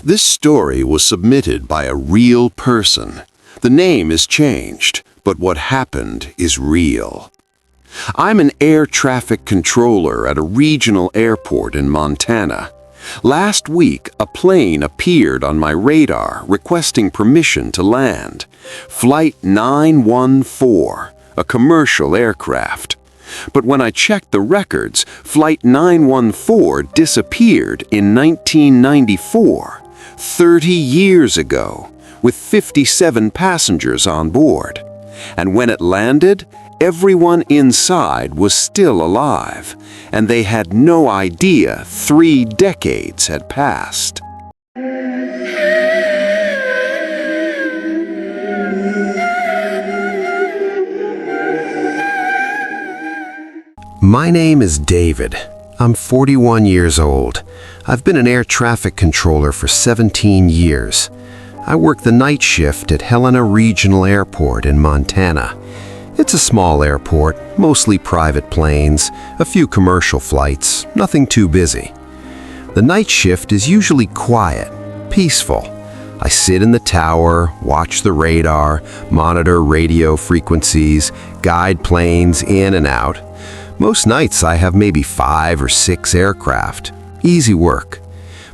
This story was submitted by a real person. The name is changed, but what happened is real. I'm an air traffic controller at a regional airport in Montana. Last week, a plane appeared on my radar requesting permission to land. Flight 914, a commercial aircraft. But when I checked the records, Flight 914 disappeared in 1994, 30 years ago, with 57 passengers on board. And when it landed, everyone inside was still alive, and they had no idea 3 decades had passed. My name is David. I'm 41 years old. I've been an air traffic controller for 17 years. I work the night shift at Helena Regional Airport in Montana. It's a small airport, mostly private planes, a few commercial flights, nothing too busy. The night shift is usually quiet, peaceful. I sit in the tower, watch the radar, monitor radio frequencies, guide planes in and out. Most nights I have maybe 5 or 6 aircraft. Easy work.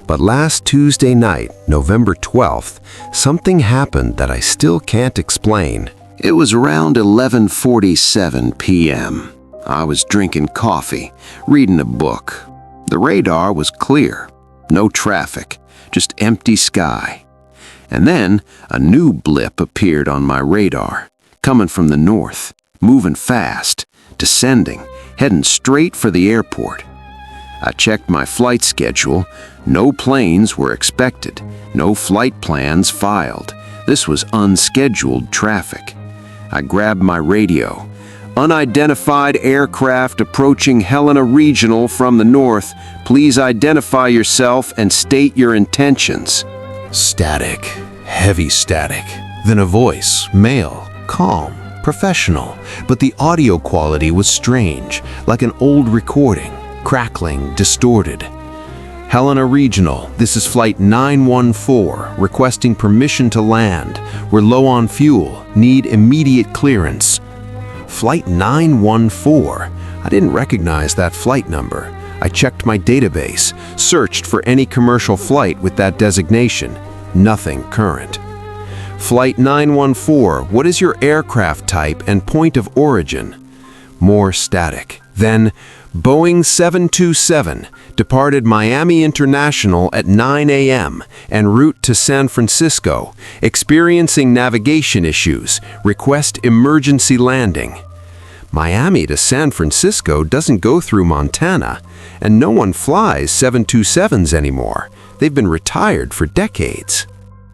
But last Tuesday night, November 12th, something happened that I still can't explain. It was around 11:47 p.m. I was drinking coffee, reading a book. The radar was clear. No traffic, just empty sky. And then a new blip appeared on my radar, coming from the north, moving fast, descending, heading straight for the airport. I checked my flight schedule. No planes were expected, no flight plans filed. This was unscheduled traffic. I grabbed my radio. Unidentified aircraft approaching Helena Regional from the north. Please identify yourself and state your intentions. Static, heavy static. Then a voice, male, calm, professional, but the audio quality was strange, like an old recording, crackling, distorted. Helena Regional, this is Flight 914, requesting permission to land. We're low on fuel, need immediate clearance. Flight 914? I didn't recognize that flight number. I checked my database, searched for any commercial flight with that designation. Nothing current. Flight 914, what is your aircraft type and point of origin? More static. Then, Boeing 727 departed Miami International at 9 a.m. en route to San Francisco, experiencing navigation issues, request emergency landing. Miami to San Francisco doesn't go through Montana, and no one flies 727s anymore. They've been retired for decades.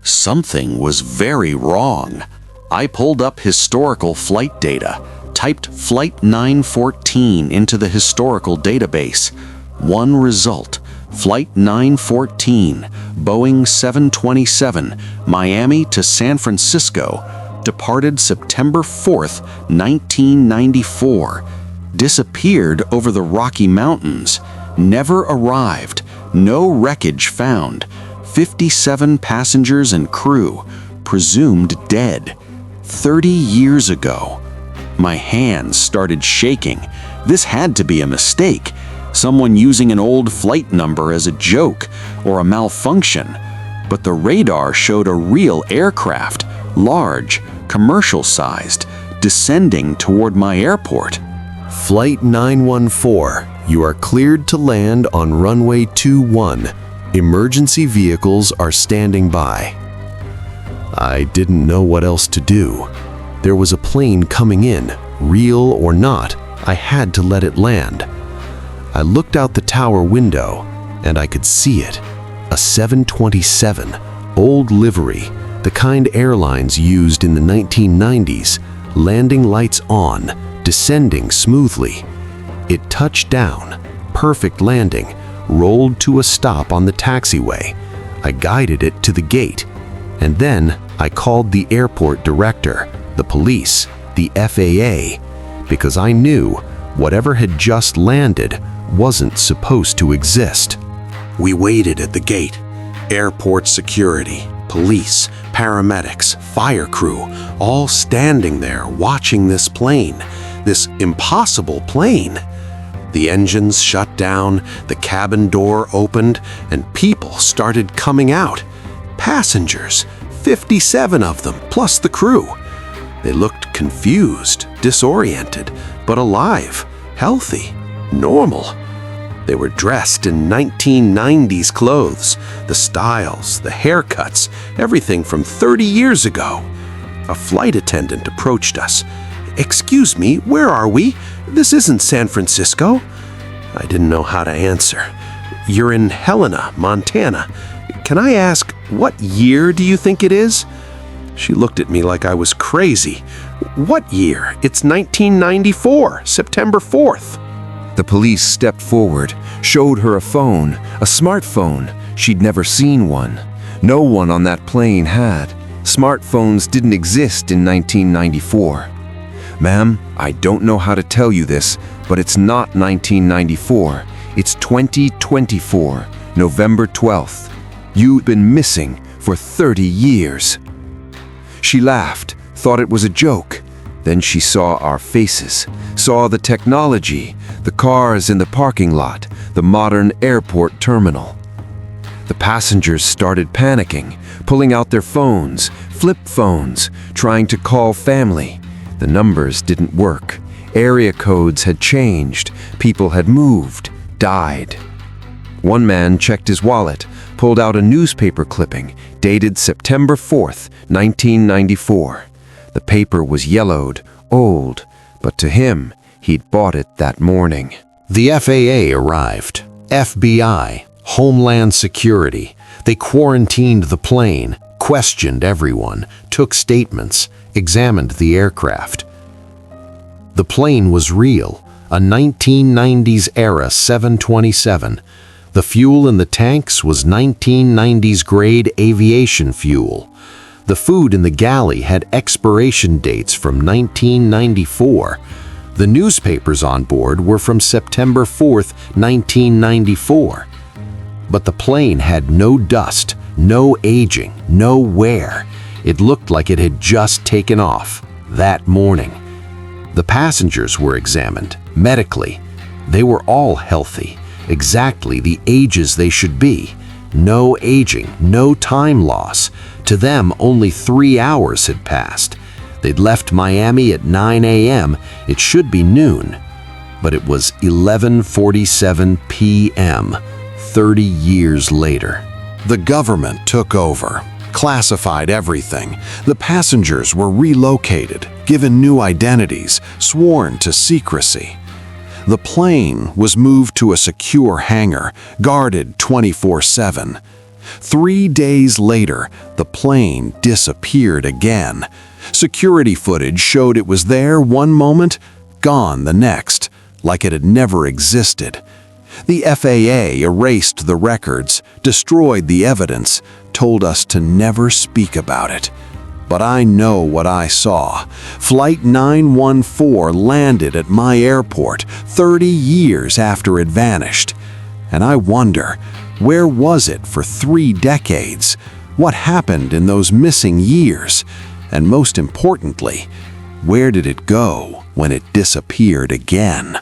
Something was very wrong. I pulled up historical flight data, typed Flight 914 into the historical database. One result, Flight 914, Boeing 727, Miami to San Francisco, departed September 4th, 1994, disappeared over the Rocky Mountains, never arrived, no wreckage found, 57 passengers and crew, presumed dead, 30 years ago. My hands started shaking. This had to be a mistake. Someone using an old flight number as a joke or a malfunction. But the radar showed a real aircraft, large, commercial-sized, descending toward my airport. Flight 914, you are cleared to land on runway 21. Emergency vehicles are standing by. I didn't know what else to do. There was a plane coming in, real or not. I had to let it land. I looked out the tower window, and I could see it. A 727, old livery, the kind airlines used in the 1990s, landing lights on, descending smoothly. It touched down, perfect landing, rolled to a stop on the taxiway. I guided it to the gate, and then I called the airport director, the police, the FAA, because I knew whatever had just landed wasn't supposed to exist. We waited at the gate. Airport security, police, paramedics, fire crew, all standing there watching this plane, this impossible plane. The engines shut down, the cabin door opened, and people started coming out. Passengers, 57 of them, plus the crew. They looked confused, disoriented, but alive, healthy, normal. They were dressed in 1990s clothes, the styles, the haircuts, everything from 30 years ago. A flight attendant approached us. "Excuse me, where are we? This isn't San Francisco." I didn't know how to answer. "You're in Helena, Montana. Can I ask, what year do you think it is?" She looked at me like I was crazy. "What year? It's 1994, September 4th. The police stepped forward, showed her a phone, a smartphone. She'd never seen one. No one on that plane had. Smartphones didn't exist in 1994. "Ma'am, I don't know how to tell you this, but it's not 1994. It's 2024, November 12th. You've been missing for 30 years. She laughed, thought it was a joke. Then she saw our faces, saw the technology, the cars in the parking lot, the modern airport terminal. The passengers started panicking, pulling out their phones, flip phones, trying to call family. The numbers didn't work. Area codes had changed. People had moved, died. One man checked his wallet, pulled out a newspaper clipping dated September 4th, 1994. The paper was yellowed, old, but to him, he'd bought it that morning. The FAA arrived. FBI, Homeland Security. They quarantined the plane, questioned everyone, took statements, examined the aircraft. The plane was real, a 1990s-era 727. The fuel in the tanks was 1990s grade aviation fuel. The food in the galley had expiration dates from 1994. The newspapers on board were from September 4th, 1994. But the plane had no dust, no aging, no wear. It looked like it had just taken off that morning. The passengers were examined medically. They were all healthy, exactly the ages they should be. No aging, no time loss. To them, only 3 hours had passed. They'd left Miami at 9 a.m. It should be noon. But it was 11:47 p.m., 30 years later. The government took over, classified everything. The passengers were relocated, given new identities, sworn to secrecy. The plane was moved to a secure hangar, guarded 24/7. 3 days later, the plane disappeared again. Security footage showed it was there one moment, gone the next, like it had never existed. The FAA erased the records, destroyed the evidence, told us to never speak about it. But I know what I saw. Flight 914 landed at my airport 30 years after it vanished. And I wonder, where was it for 3 decades? What happened in those missing years? And most importantly, where did it go when it disappeared again?